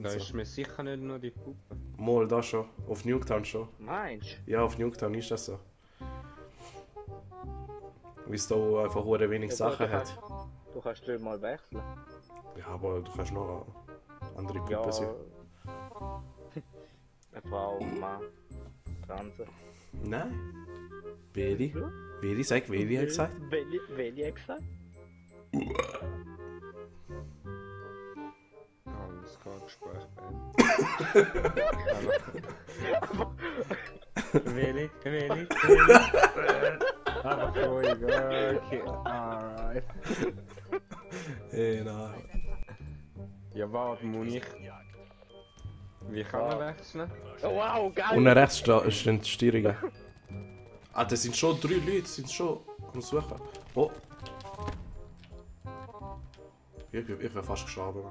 und Da so. ist mir sicher nicht nur die Puppe. Mal, da schon. Auf Nuketown schon. Meinst Ja, auf Nuketown ist das so. Weil es da einfach hure wenig du? Sachen hat. Du kannst dort mal wechseln. Ja, aber du kannst noch eine andere Puppe Ja. sein. Eine Frau, ein Mann, Transe. Nein. Welche? Welche? Sag, welche hat gesagt? Welche hat gesagt? Alles klar, Gespräch beendet. Willi. Aber ruhig, okay. Alright. Nein. Ja, warte, muss ich. Wie kann man wechseln? Oh, wow, geil! Und rechts stehen die Steuerungen. Ah, das sind schon 3 Leute, sind schon am Suchen. Oh. Ich wäre fast gestorben.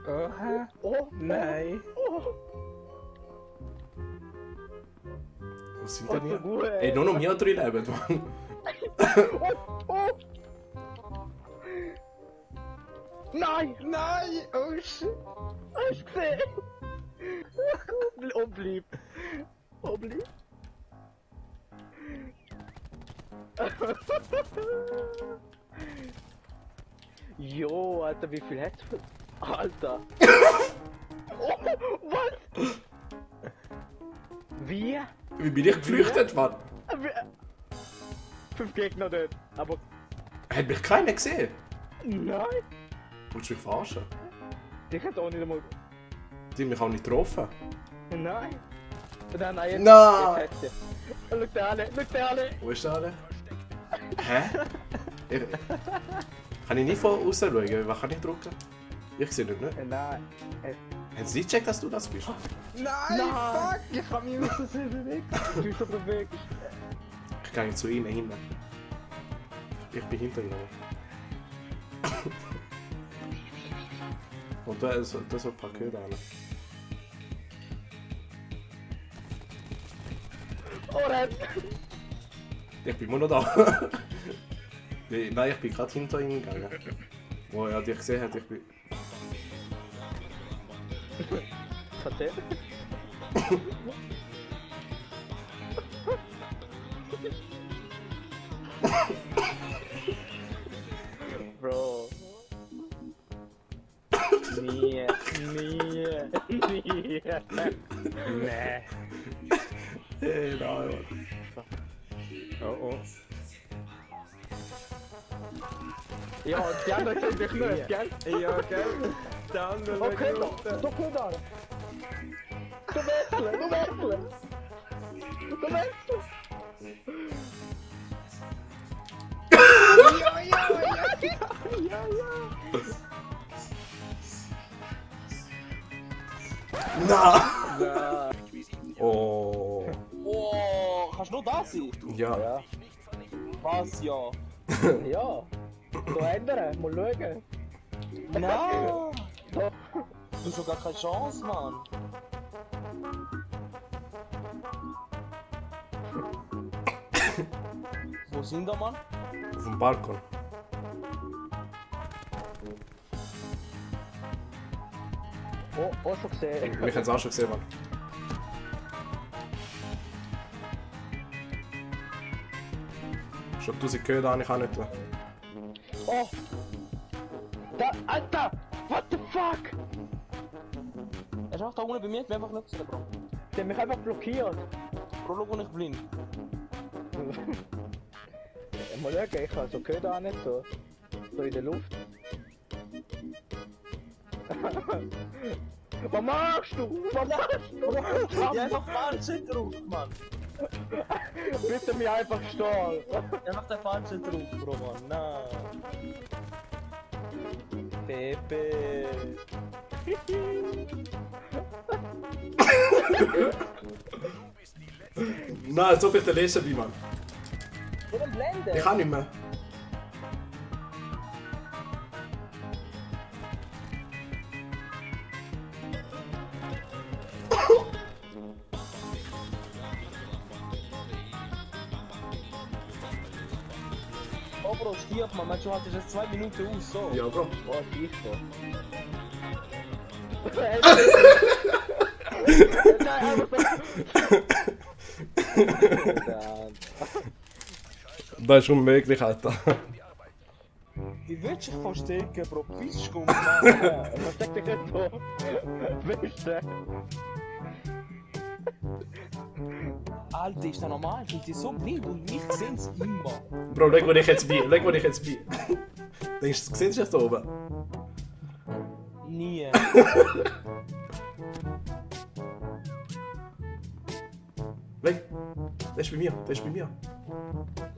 Oha. Oh, Nein. Was sind denn hier? gut, Ey, nur noch mehr 3 leben, Mann. Oh! Nein! Nein! Oh shit! Hast du gesehen? Oh, bleib! Oh, bleib! Jo, Alter, wie viel hat's? Alter! Oh, was? Wie? Wie bin ich geflüchtet, Mann? 5 Gegner dort, aber Hat mich keiner gesehen? nein! Willst du mich verarschen? Die hat auch nicht einmal. Die haben mich auch nicht getroffen. Nein! Nein, jetzt. Nein! Jetzt hat sie. Schau dir alle, schau dir alle! Wo ist der alle? Hä? Kann ich nicht von außen schauen? Was kann ich drücken? Ich sehe nicht, ne? Nein! Haben sie nicht gecheckt, dass du das bist? Nein! Fuck! Ich kann mich aus der bewegen. Du bist so bewegt. Ich gehe zu ihnen hinten. Ich bin hinter ihnen. Und da ist ein paar Köder an. Oh, renn! Ich bin immer noch da. Nein, ich bin gerade hinter ihnen gegangen. Wo er dich gesehen hat, ich bin... Erzähl. Bro. Nee. Nee. Hey, nein, Oh oh. Ja, die anderen sehen dich nicht, gell? Ja, gell? Der andere Okay, wird da. unten. Da kommt er. Du wechseln. Nein! Oh. Oh, kannst du nur das sein? Ja. Ja. Was, ja? Ja. So ändern, mal schauen. Nein! Doch. Du hast doch gar keine Chance, Mann. Wo sind da, Mann? Auf dem Balkon. Oh, schon gesehen. Mich haben es auch schon gesehen, Mann. Schon 1000 Köder habe ich auch nicht. Oh! Da, Alter! What the fuck? Er ist einfach da unten bei mir, ich bin einfach nicht gesehen, Bro. Der hat mich einfach blockiert. Bro, schau, wo ich blind. Mal schauen, ich habe so gehört auch nicht so. So in der Luft. Was machst du? Was machst du? Ja, einfach falsche drauf, Mann. Bitte mich einfach stehen. Einfach der falsche drauf, Bro, Mann. Nein. Pepe. Nein, so viel der Lesen wie man. Wo denn Blende? Ich kann nicht mehr. Bro, stirb man, meinst du, haltest jetzt 2 Minuten aus, so? Ja, Bro. Oh, sicher. Das ist unmöglich, Alter. Wie willst du dich verstecken, Bro? Bist du Versteck dich nicht so. Weißt du? Alter, ist das normal? Sind die so blind und mich sehen sie immer? Bro, schau, wo ich jetzt bin. Schau, wo ich jetzt bin. Denkst du, siehst du das da oben? Nie. Schau, der ist bei mir, der ist bei mir.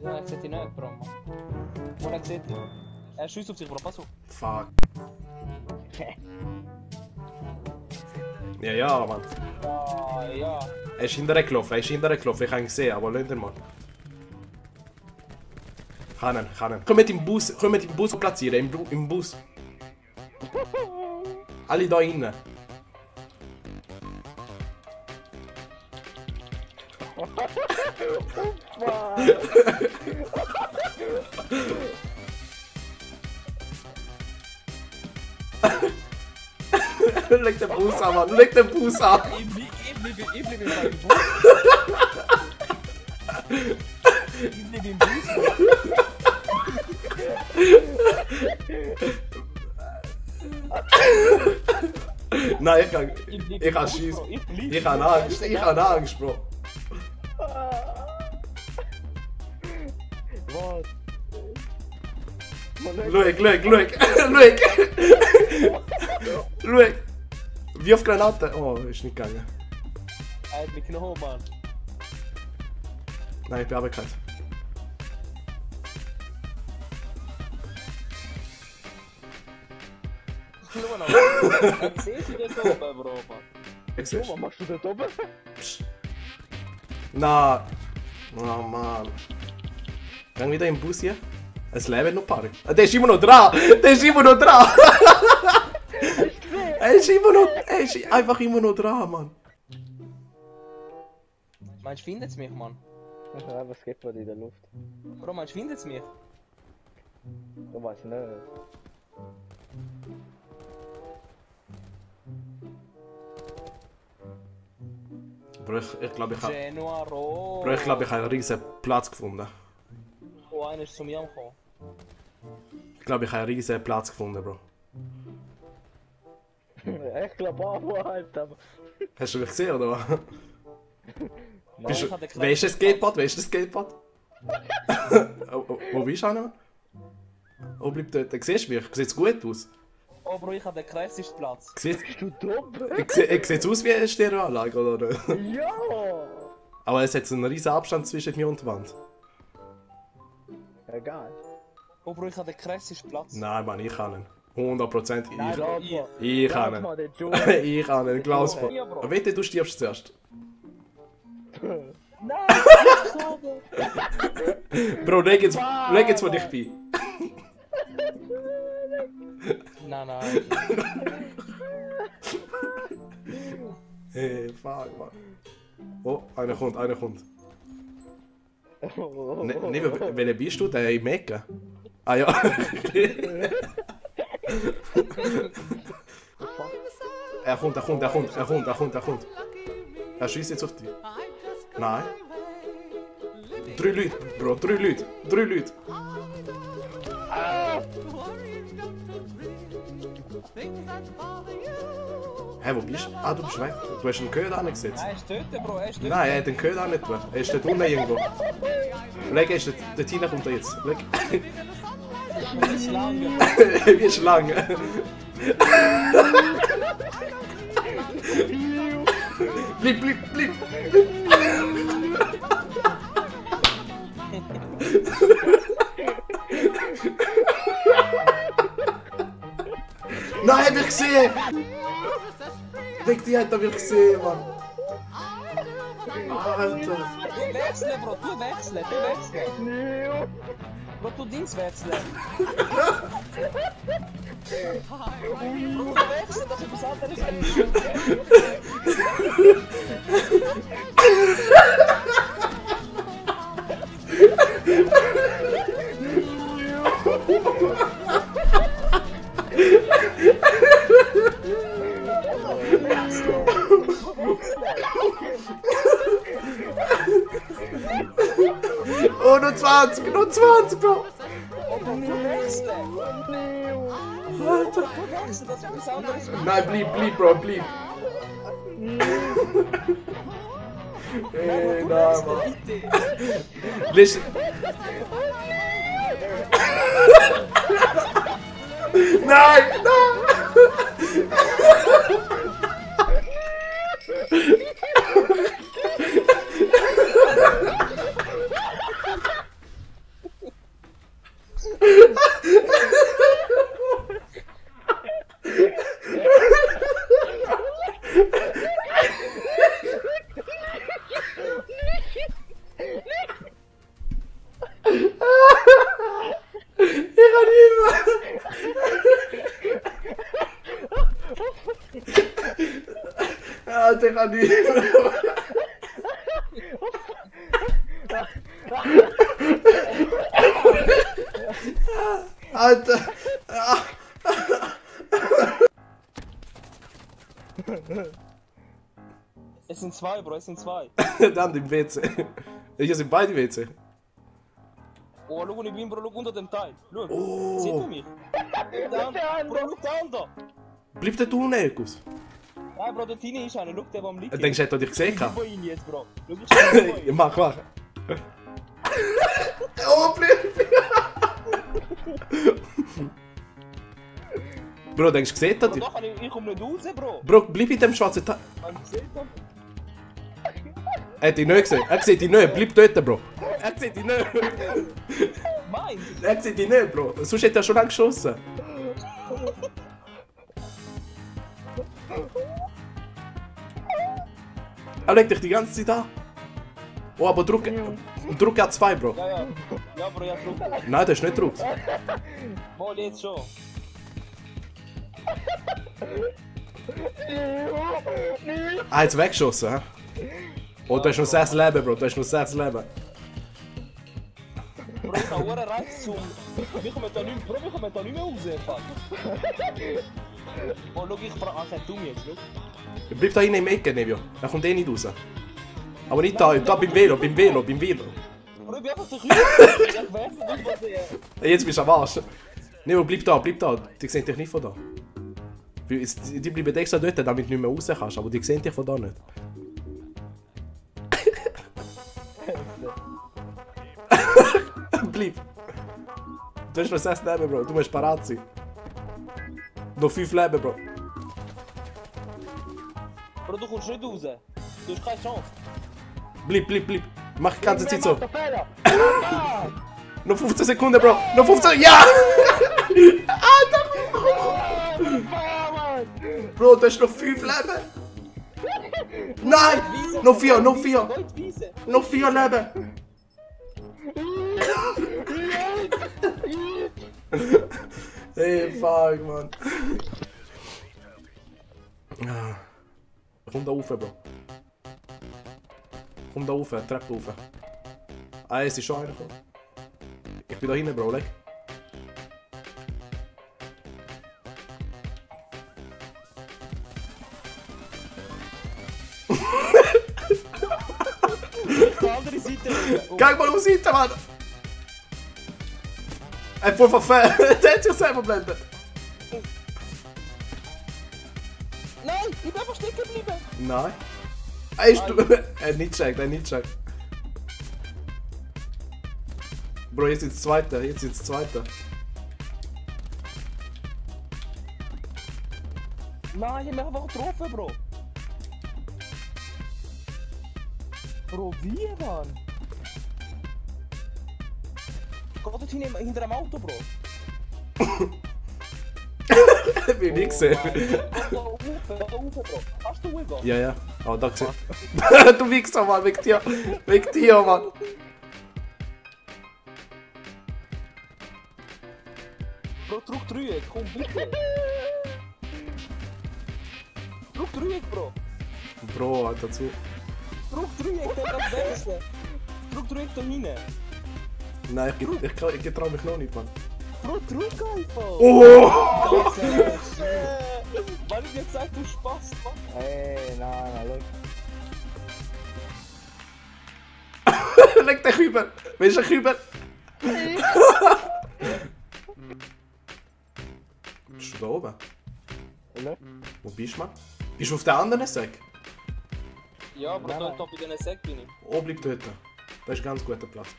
Ja, ich sehe dich nicht, Bro, Mann. Wo er sieht dich? Er schießt auf sich, Bro, pass auf. Fuck. Ja, ja, Mann. Ah, ja. Er ist hinterher gelaufen, ich habe ihn gesehen, aber lass ihn mal. Kann ihn. Komm mit dem Bus platzieren, im Bus. Alle da innen. Leg den Bus an, Mann, leg den Bus an. Ich bleibe im Bus. Ich bleibe im Bus. Nein, ich kann schießen. Ich habe Angst, Bro. Was? Schau. Wie auf Granaten. Oh, ist nicht gegangen. Er hat mich genommen, Mann. Nein, ich bin runtergefallen. Schau noch. Ich sehe sie dort oben, Bro, Mann. Ich So, seh's. was machst du dort oben? Na. Oh Mann. Gang wieder im Bus hier. Es leben noch ein paar. Der ist immer noch dran! Er ist einfach immer noch dran, Mann. Meinst du, findet es mich, Mann? Ja, was geht bei dir in der Luft? Bro, meinst du, findet es mich? Du weißt nicht. Bro, ich glaube, ich habe Genoa Ro. einen riesen Platz gefunden. Oh, einer ist zu mir gekommen. Ich glaube, ich habe einen riesen Platz gefunden, Bro. Ich glaube auch, Alter. Hast du mich gesehen, oder was? Bist ich du, hab den wer ist das Skatepad? Wo bist du noch? Wo bleibt der? Siehst du mich? Sieht's gut aus? Oh, Bro, ich habe den krassesten Platz. Sieht Bist du dumm? sieht's aus wie eine Stereoanlage, oder? Ja! Aber es hat so einen riesen Abstand zwischen mir und der Wand. Egal. Oh, Bro, ich habe den krassesten Platz. Nein, Mann, ich kann ihn. 100% Nein, Bro, ich kann Sag ihn. mal, der Joe. Ich kann ihn, glaub's mir. Ja, Bro. Wette, du stirbst zuerst. Nein, so. Bro, leg jetzt, wo ich bin. Nein. Hey, fuck, Mann. Oh, einer kommt. Welcher bist du? Der im Ecken? Ah ja. Er kommt. Er schießt jetzt auf dich. Nein. 3 Leute, Bro, 3 Leute. Hä, wo bist du? Ah, du bist weg. Du hast einen Köder angesetzt. Er ist tot, Bro, er ist tot. Nein, er hat den Köder nicht tun. Er ist dort unten irgendwo. Leg, er ist dort hinein, kommt er jetzt. Leg. Wie Schlange. Wie Schlange. Blieb. Nein, hab ich gesehen! Weg, die hat er mich gesehen, Mann. Alter. Wechseln, Bro, du wechseln. Bro, du Dings wechseln. Bro, du wechseln, das ist etwas anderes. Oh, nur 20, nur 20, Bro. Alter. Das ist etwas anderes. Nein, bleib, Bro, bleib. Ey, nein, Mann. Listen. Nein, nein. Alter, kann nicht mehr. Alter. Es sind zwei, Bro, es sind zwei. Dann im WC. Hier sind beide WC. Oh, schau, wo ich bin, Bro, schau unter dem Teil. Schau, Oh. seht ihr mich? Bro, schau da unten. Bleib der du, Nerkus. Nein, Bro, dort hinten ist einer, schau, der, der am liegen. Denkst du, hätte dich gesehen? Ich bin ihn jetzt, Bro. Schau, ich bin Ja, mach. Oh, bleib! Bro, denkst du, gesehen hat Bro, dich? da kann ich komme nicht raus, Bro. Bro, bleib in dem schwarzen Teil. Hast du gesehen? Er hat dich nicht gesehen. Er sieht dich nicht. Bleib dort, Bro. Er sieht dich nicht. Meins? Er sieht dich nicht, Bro. Sonst hätte er schon lange geschossen. Er legt dich die ganze Zeit an. Oh, aber Druck R2, Bro. Ja, ja. Ja, Bro, ja, Druck. Nein, das ist nicht Druck. Mal jetzt schon. Ah, jetzt weggeschossen, hä? Oh, du hast noch 6 Leben, Bro. Du hast noch 6 Leben. Bro, ich habe einen Reiz zum... Wir kommen da nicht mehr, Bro, wir kommen da nicht mehr raus, fuck. Oh, schau, ich frage... Ach, du mir jetzt, schau. Bleib da hinten im Ecke, Nevio. Er kommt eh nicht raus. Aber nicht da beim Velo. Bro, ich bin einfach zu kühl. Ich werfe nicht, was ich... Jetzt bist du am Arsch. Nevio, bleib da. Die sehen dich nicht von da. Die bleiben extra dort, damit du nicht mehr raus kannst, aber die sehen dich von da nicht. Bleib. Du hast noch 6 Leben, Bro. Du musst parat sein. Noch 5 Leben, Bro. Bro, du kommst nicht raus. Du hast keine Chance. Bleib. Mach die ganze Zeit so. Der Fehler! Noch 15 Sekunden, Bro. Noch 15. Ja! Alter! Bro, du hast noch 5 Leben. Nein! Noch 4. Gold Wiese. Noch 4 Leben. Hey, fuck, man. Komm da rauf, Bro. Komm da rauf, Treppe rauf. Ah, es ist schon einer gekommen. Ich bin da hinten, Bro, leg. Auf die andere Seite. Geh mal auf Seite, Mann! Er hat voll verfehlt. Der hat sich selber blendet. Nein, ich bin einfach stecken geblieben. Nein. Er hat nicht gecheckt, Bro, jetzt ins Zweite, Nein, ich hab mich einfach getroffen, Bro. Bro, wie, Mann? Geh dort hinter dem Auto, Bro. Ich bin nicht gesehen. Da rauf, Bro. Hast du Uwe? Ja. Oh, da gesehen. Du Wichser, Mann, wegen dir, Mann. Bro, drück Dreieck, komm bitte. Drück Dreieck, Bro. Bro, Alter, zu. Drück Dreieck, der das Beste. Drück Dreieck da hinten. Nein, ich trau mich noch nicht, Mann. Bro, drück einfach. Oh! Kübel? Willst du einen Kübel? Bist du da oben? Oder? Wo bist du, Mann? Bist du auf der anderen Sack? Ja, aber Nein, da nein. bei diesen Säck bin ich. Oh, bleib dort. Das ist ein ganz guter Platz.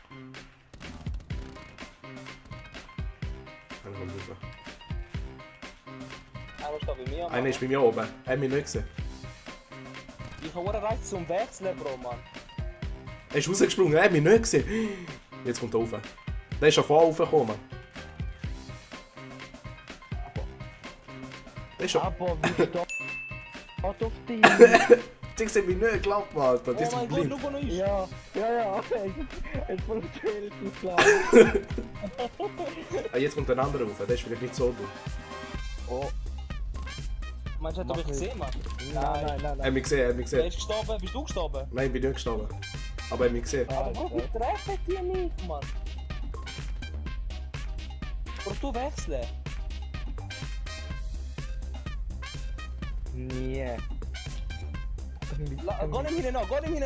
Dann kommt rauf. Einer steht bei mir. Einer ist bei mir oben. Er hat mich nicht gesehen. Ich habe auch recht zum Wechseln, Bro, Mann. Er ist rausgesprungen, er hat mich nicht gesehen. Jetzt kommt er rauf. Der ist schon vorher raufgekommen. Der ist schon... Aber wie steht auf dich? Die sehen mich nicht, glaub mal, Alter. Die Oh sind mein Gott, blind. schau, wo er ist. Ja, es funktioniert nicht klar. Ah, jetzt kommt der andere rauf, der ist vielleicht nicht so dumm. Oh, Meinst du, hat er mich Mach gesehen, Mann? nein. Er hat mich gesehen, er hat mich Wer gesehen. ist gestorben? Bist du gestorben? Nein, ich bin nicht gestorben. Aber er hat mich gesehen. Aber Bro, wie treffen die mich, Mann? Bro, du wechseln. Nie. Geh nicht hinten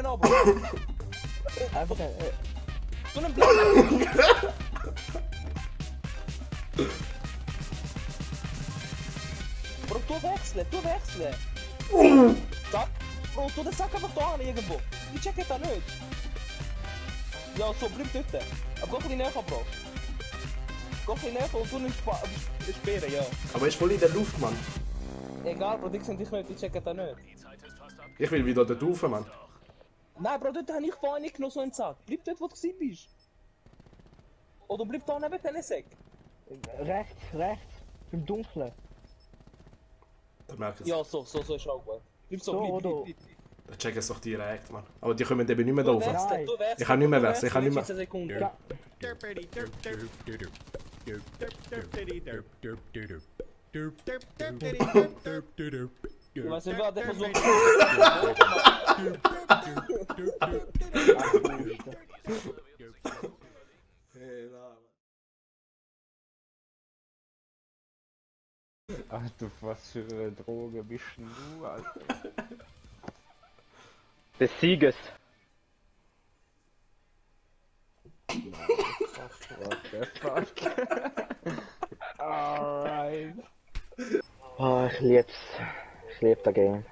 an, Bro. Einfach, Du nimm Blank. Bro, du wechseln. Zack. Bro, tu den Sack einfach da an irgendwo. Ich check das nicht. Ja, so, bleib dort. Aber geh ein bisschen näher, Bro. Geh ein bisschen näher und du nimmst Speere, ja. Aber er ist voll in der Luft, Mann. Egal, Bro, die sehen dich nicht, ich check das nicht. Ich will wieder dort rauf, Mann. Nein, Bro, dort habe ich vorhin nicht noch so einen Sack. Bleib dort, wo du gewesen bist. Oder bleib da neben deinem Sack. rechts. Im Dunkeln. Da merkt es. Ja, so ist auch gut. Bleib so, So, bleib. oder? Da checken es doch direkt, Mann. Aber die kommen eben nicht mehr da Du rauf. wechseln, du wechseln. Ich kann nicht mehr du wechseln, ich kann nicht mehr. 15 Sekunden. Ja. Ich weiß nicht, wer der versucht. Alter, was für eine Droge bist denn du, Alter? Des Sieges. What the fuck? Alright. Oh, ich lieb's. Ich lieb das Game.